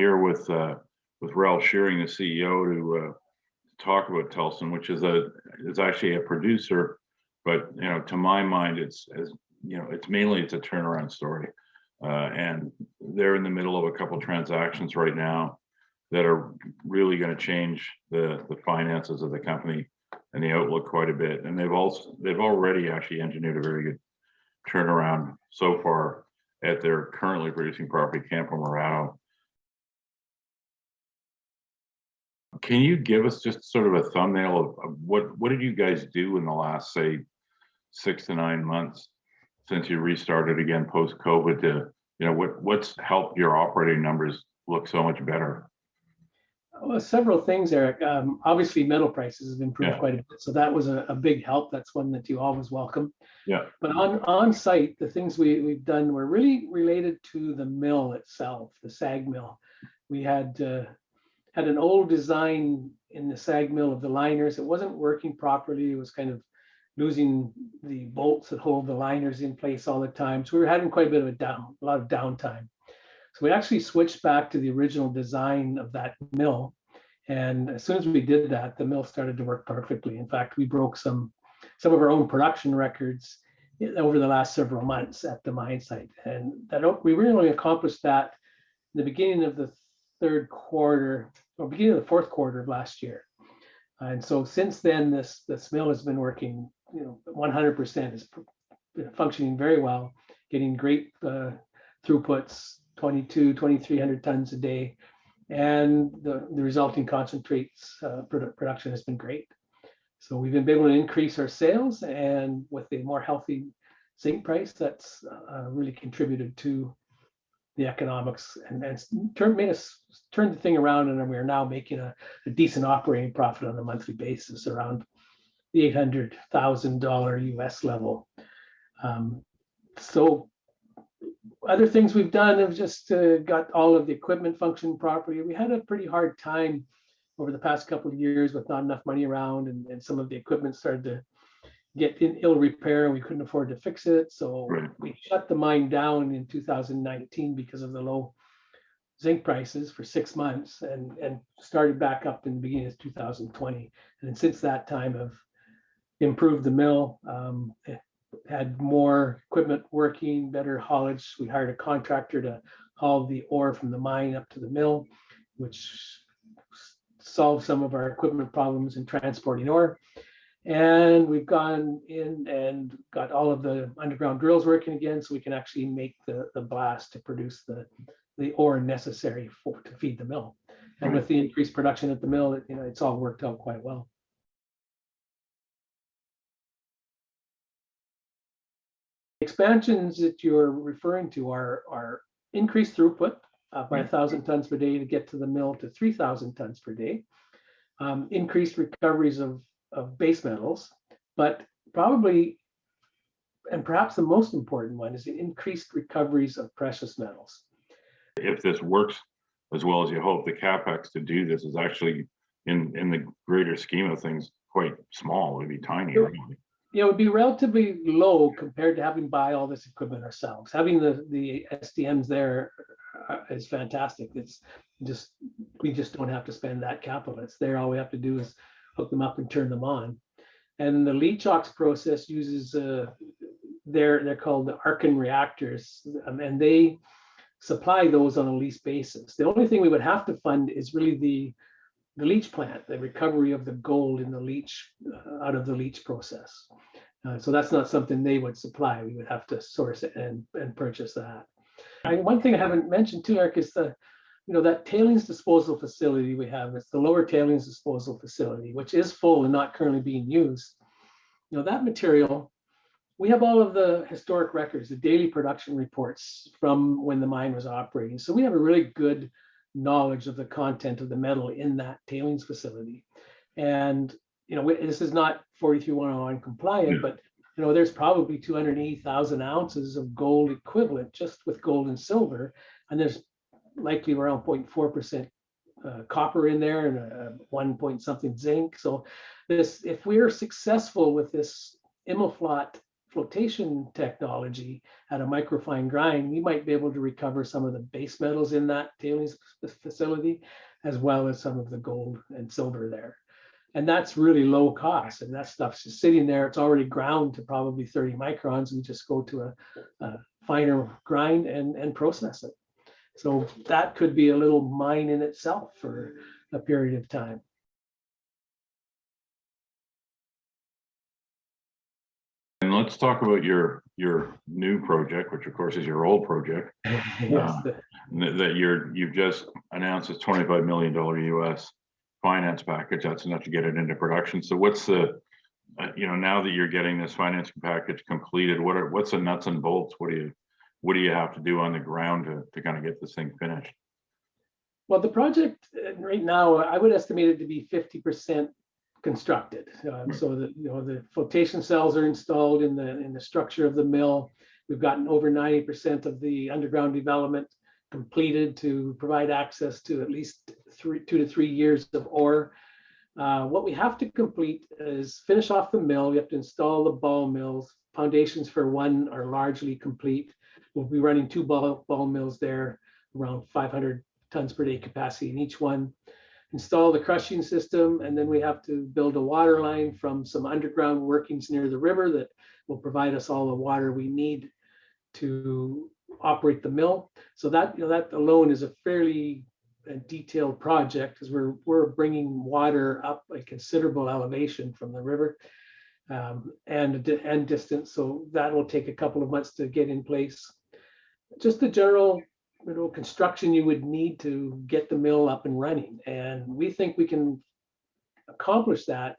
here with Ralph Shearing, the CEO, to talk about Telston, which is actually a producer, but to my mind, it's mainly a turnaround story, and they're in the middle of a couple transactions right now that are really going to change the finances of the company and the outlook quite a bit. And they've already actually engineered a very good turnaround so far at their currently producing property, Campo Murano. Can you give us just sort of a thumbnail of what did you guys do in the last, say, 6 to 9 months since you restarted again post-COVID to, what's helped your operating numbers look so much better? Well, several things, Eric. Obviously, metal prices have improved quite a bit, so that was a big help. That's one that you always welcome. Yeah. But on site, the things we've done were really related to the mill itself, the SAG mill. We had an old design in the SAG mill of the liners. It wasn't working properly. It was kind of losing the bolts that hold the liners in place all the time. So we were having quite a bit of a lot of downtime. So we actually switched back to the original design of that mill. And as soon as we did that, the mill started to work perfectly. In fact, we broke some of our own production records over the last several months at the mine site. And that we really only accomplished that in the beginning of the third quarter or beginning of the fourth quarter of last year. And so since then, this mill has been working, 100%, is functioning very well, getting great throughputs, 2,300 tons a day, and the resulting concentrates production has been great. So we've been able to increase our sales, and with a more healthy zinc price, that's really contributed to the economics and made us turn the thing around, and we are now making a decent operating profit on a monthly basis around the $800,000 US level. So other things we've done have just got all of the equipment functioning properly. We had a pretty hard time over the past couple of years with not enough money around, and some of the equipment started to get in ill repair, and we couldn't afford to fix it. So we shut the mine down in 2019 because of the low zinc prices for 6 months, and started back up in the beginning of 2020. And then since that time, have improved the mill, had more equipment working, better haulage. We hired a contractor to haul the ore from the mine up to the mill, which solved some of our equipment problems in transporting ore. And we've gone in and got all of the underground drills working again, so we can actually make the blast to produce the ore necessary to feed the mill. And with the increased production at the mill, it's all worked out quite well. Expansions that you're referring to are increased throughput by 1,000 tons per day to get to the mill to 3,000 tons per day, increased recoveries of base metals, but probably, and perhaps the most important one, is the increased recoveries of precious metals. If this works as well as you hope, the capex to do this is actually, in the greater scheme of things, quite small. It would be tiny. Really. It would be relatively low compared to having to buy all this equipment ourselves. Having the SDMs there is fantastic. It's just, we just don't have to spend that capital. It's there. All we have to do is hook them up and turn them on. And the leach ox process uses they're called the Arkin reactors, and they supply those on a lease basis. The only thing we would have to fund is really the leach plant, the recovery of the gold in the leach out of the leach process. So that's not something they would supply. We would have to source it and purchase that. And one thing I haven't mentioned too, Eric, is that tailings disposal facility we have. It's the lower tailings disposal facility, which is full and not currently being used. That material, we have all of the historic records, the daily production reports from when the mine was operating. So we have a really good knowledge of the content of the metal in that tailings facility. And this is not 43-101 compliant, but there's probably 280,000 ounces of gold equivalent just with gold and silver, and there's likely around 0.4% copper in there and 1 point something zinc. So if we're successful with this Immelflot flotation technology at a microfine grind, we might be able to recover some of the base metals in that tailings facility, as well as some of the gold and silver there. And that's really low cost. And that stuff's just sitting there. It's already ground to probably 30 microns. We just go to a finer grind and process it. So that could be a little mine in itself for a period of time. And let's talk about your new project, which of course is your old project. Yes. That you've just announced a $25 million US finance package. That's enough to get it into production. So what's the, now that you're getting this financing package completed, what's the nuts and bolts? What do you have to do on the ground to kind of get this thing finished? Well, the project right now, I would estimate it to be 50% constructed. So that the flotation cells are installed in the structure of the mill. We've gotten over 90% of the underground development completed to provide access to at least 2 to 3 years of ore. What we have to complete is finish off the mill. We have to install the ball mills. Foundations for one are largely complete. We'll be running 2 ball mills there, around 500 tons per day capacity in each one. Install the crushing system, and then we have to build a water line from some underground workings near the river that will provide us all the water we need to operate the mill. So that that alone is a fairly detailed project, because we're bringing water up a considerable elevation from the river and distance. So that will take a couple of months to get in place. Just the general construction you would need to get the mill up and running. And we think we can accomplish that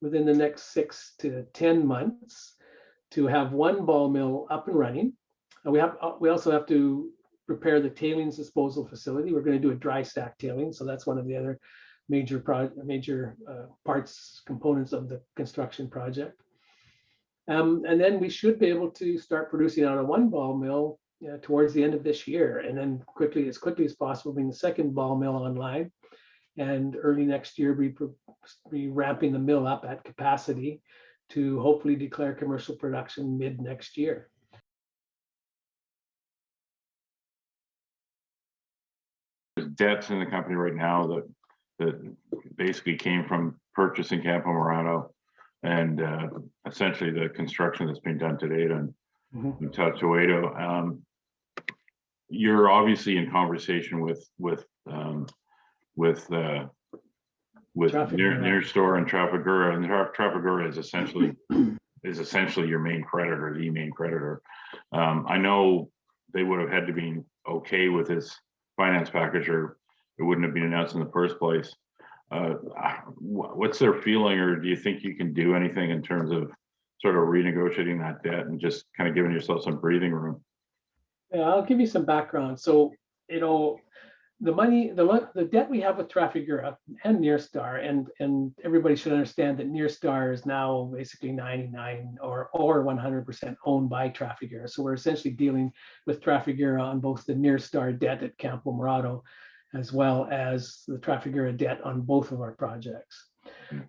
within the next 6 to 10 months to have one ball mill up and running. We also have to prepare the tailings disposal facility. We're going to do a dry stack tailings. So that's one of the other major components of the construction project. And then we should be able to start producing out of one ball mill towards the end of this year, and then as quickly as possible bring the second ball mill online, and early next year be ramping the mill up at capacity to hopefully declare commercial production mid next year. There's debts in the company right now that basically came from purchasing Campo Morado and essentially the construction that's being done to date on Tatuado. You're obviously in conversation with Near Store and Trafigura, and Trafigura is essentially your main creditor, the main creditor. I know they would have had to be okay with this finance package, or it wouldn't have been announced in the first place. What's their feeling, or do you think you can do anything in terms of sort of renegotiating that debt and just kind of giving yourself some breathing room? Yeah, I'll give you some background. So, the debt we have with Trafigura and Nearstar, and everybody should understand that Nearstar is now basically 99 or 100% owned by Trafigura. So we're essentially dealing with Trafigura on both the Nearstar debt at Campo Morado, as well as the Trafigura debt on both of our projects.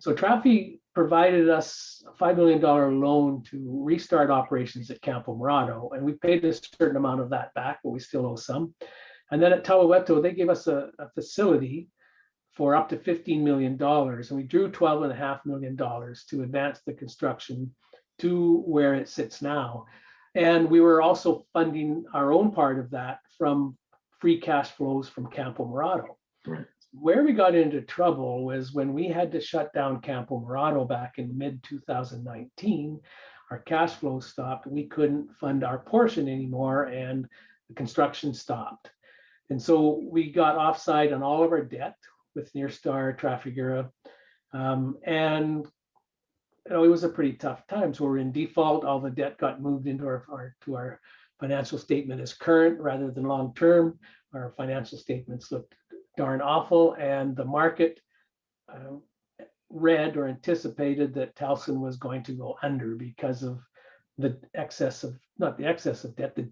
So Trafi provided us a $5 million loan to restart operations at Campo Morado, and we paid a certain amount of that back, but we still owe some. And then at Tahuehueto, they gave us a facility for up to $15 million, and we drew $12.5 million to advance the construction to where it sits now. And we were also funding our own part of that from free cash flows from Campo Morado. Right. Where we got into trouble was when we had to shut down Campo Morado back in mid-2019. Our cash flow stopped. We couldn't fund our portion anymore, and the construction stopped. And so we got offside on all of our debt with Nearstar, Trafigura, and it was a pretty tough time. So we're in default. All the debt got moved into our financial statement as current rather than long term. Our financial statements looked darn awful, and the market read or anticipated that Talson was going to go under because of the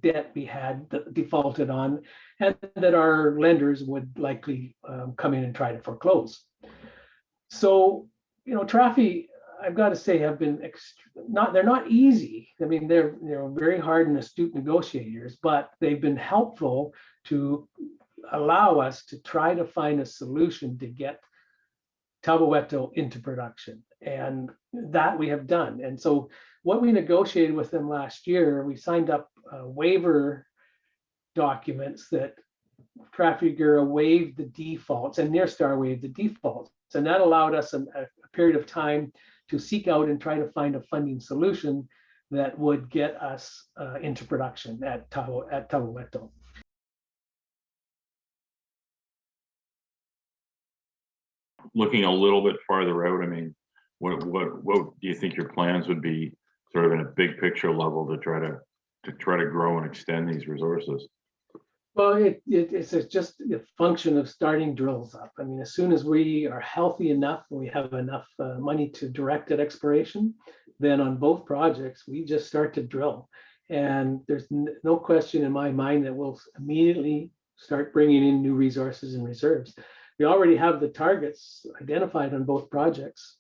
debt we had defaulted on, and that our lenders would likely come in and try to foreclose. So, Trafi I've got to say, have been they're not easy. I mean, they're very hard and astute negotiators, but they've been helpful to allow us to try to find a solution to get Tabaweto into production. And that we have done. And so what we negotiated with them last year, we signed up waiver documents that Trafigura waived the defaults and Nearstar waived the defaults. And that allowed us a period of time to seek out and try to find a funding solution that would get us into production at Tabaweto. Looking a little bit farther out, I mean, what do you think your plans would be, sort of in a big picture level, to try to grow and extend these resources? Well, it's just a function of starting drills up. I mean, as soon as we are healthy enough and we have enough money to direct at exploration, then on both projects, we just start to drill. And there's no question in my mind that we'll immediately start bringing in new resources and reserves. We already have the targets identified on both projects.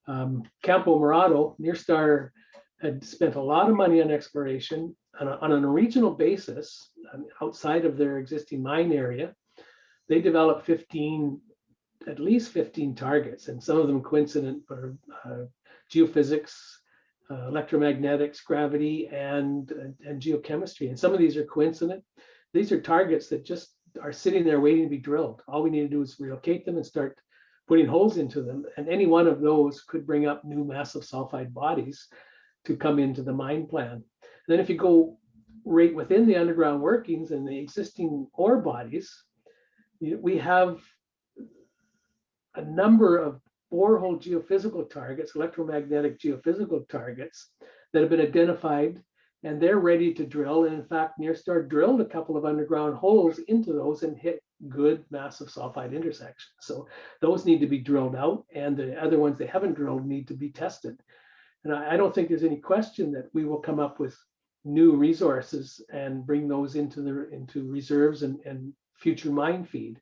Campo Morado, Nearstar had spent a lot of money on exploration on a regional basis outside of their existing mine area. They developed at least 15 targets, and some of them coincident for geophysics, electromagnetics, gravity, and geochemistry. And some of these are coincident. These are targets that just are sitting there waiting to be drilled. All we need to do is relocate them and start putting holes into them. And any one of those could bring up new massive sulfide bodies to come into the mine plan. And then if you go right within the underground workings and the existing ore bodies, we have a number of borehole geophysical targets, electromagnetic geophysical targets that have been identified, and they're ready to drill. And in fact, Nearstar drilled a couple of underground holes into those and hit good massive sulfide intersections. So those need to be drilled out, and the other ones they haven't drilled need to be tested. And I don't think there's any question that we will come up with new resources and bring those into reserves and future mine feed.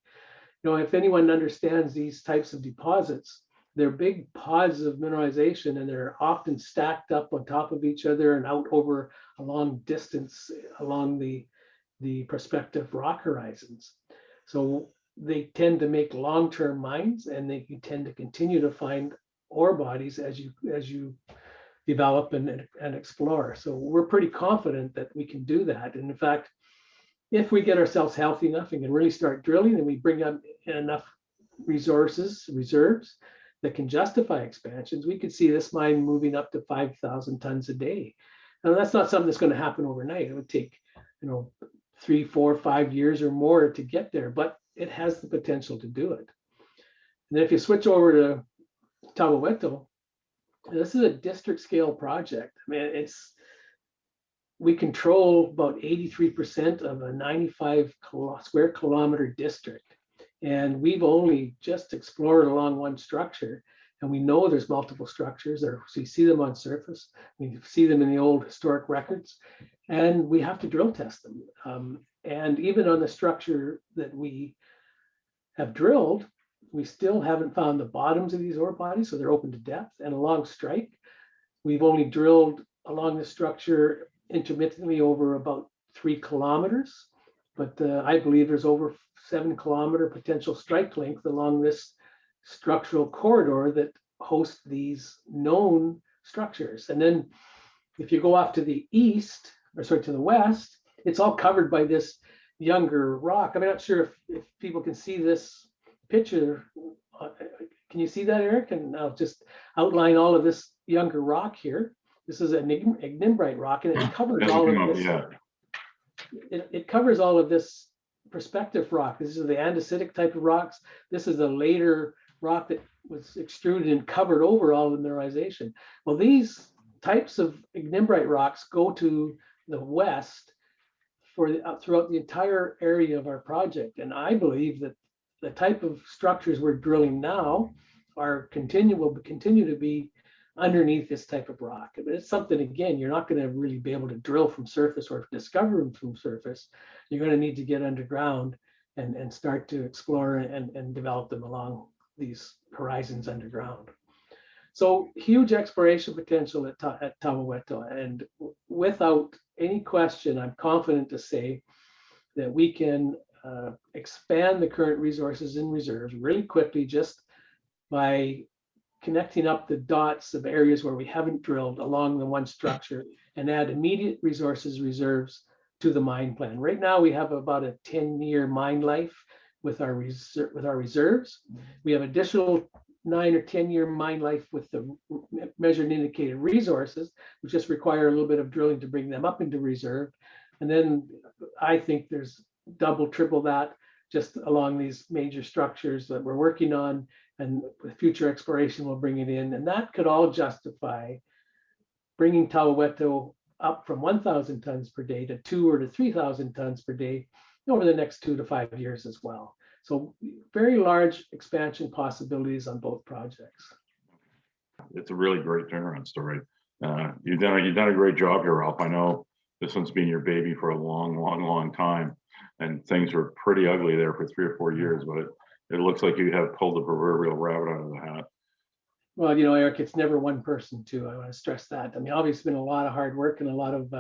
If anyone understands these types of deposits, they're big pods of mineralization, and they're often stacked up on top of each other and out over a long distance along the prospective rock horizons. So they tend to make long-term mines, and they tend to continue to find ore bodies as you develop and explore. So we're pretty confident that we can do that. And in fact, if we get ourselves healthy enough and can really start drilling, and we bring up enough reserves that can justify expansions, we could see this mine moving up to 5,000 tons a day. Now, that's not something that's going to happen overnight. It would take 3, 4, 5 years or more to get there, but it has the potential to do it. And then if you switch over to Tabaweto, this is a district scale project. I mean, we control about 83% of a 95 square kilometer district. And we've only just explored along one structure. And we know there's multiple structures, or we see them on surface. We see them in the old historic records, and we have to drill test them. And even on the structure that we have drilled, we still haven't found the bottoms of these ore bodies, so they're open to depth. And along strike, we've only drilled along the structure intermittently over about 3 kilometers, but I believe there's over 7 kilometer potential strike length along this structural corridor that hosts these known structures. And then if you go off to the east, or sorry, to the west, it's all covered by this younger rock. I'm not sure if people can see this picture. Can you see that, Eric? And I'll just outline all of this younger rock here. This is an ignimbrite rock, and it covers all of this. Yeah. It covers all of this prospective rock. This is the andesitic type of rocks. This is a later rock that was extruded and covered over all the mineralization. Well, these types of ignimbrite rocks go to the west throughout the entire area of our project. And I believe that the type of structures we're drilling now will continue to be underneath this type of rock. But it's something, again, you're not going to really be able to drill from surface or discover them from surface. You're going to need to get underground and start to explore and develop them along these horizons underground. So huge exploration potential at Tabaweto, and without any question, I'm confident to say that we can expand the current resources and reserves really quickly just by connecting up the dots of areas where we haven't drilled along the one structure and add immediate resources reserves to the mine plan. Right now, we have about a 10-year mine life with our reserves. We have additional 9 or 10-year mine life with the measured and indicated resources, which just require a little bit of drilling to bring them up into reserve. And then I think there's double, triple that just along these major structures that we're working on, and with future exploration, we'll bring it in. And that could all justify bringing Tabaweto up from 1,000 tons per day to 2,000 or to 3,000 tons per day over the next 2 to 5 years as well. So very large expansion possibilities on both projects. It's a really great turnaround story. You've done a great job here, Ralph. I know this one's been your baby for a long time, and things were pretty ugly there for 3 or 4 years, but it looks like you have pulled the proverbial rabbit out of the hat. Well, you know, Eric, it's never one person too. I want to stress that. I mean, obviously, it's been a lot of hard work and a lot of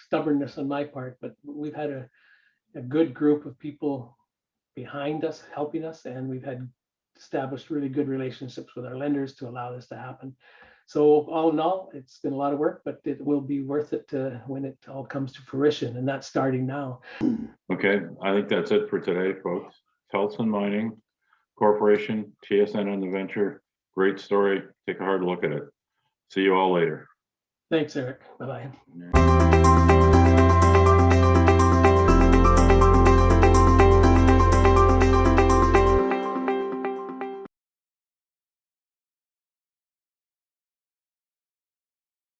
stubbornness on my part, but we've had a good group of people behind us, helping us, and we've had established really good relationships with our lenders to allow this to happen. So all in all, it's been a lot of work, but it will be worth it when it all comes to fruition, and that's starting now. Okay, I think that's it for today, folks. Tellson Mining Corporation, TSN on the venture. Great story. Take a hard look at it. See you all later. Thanks, Eric. Bye-bye.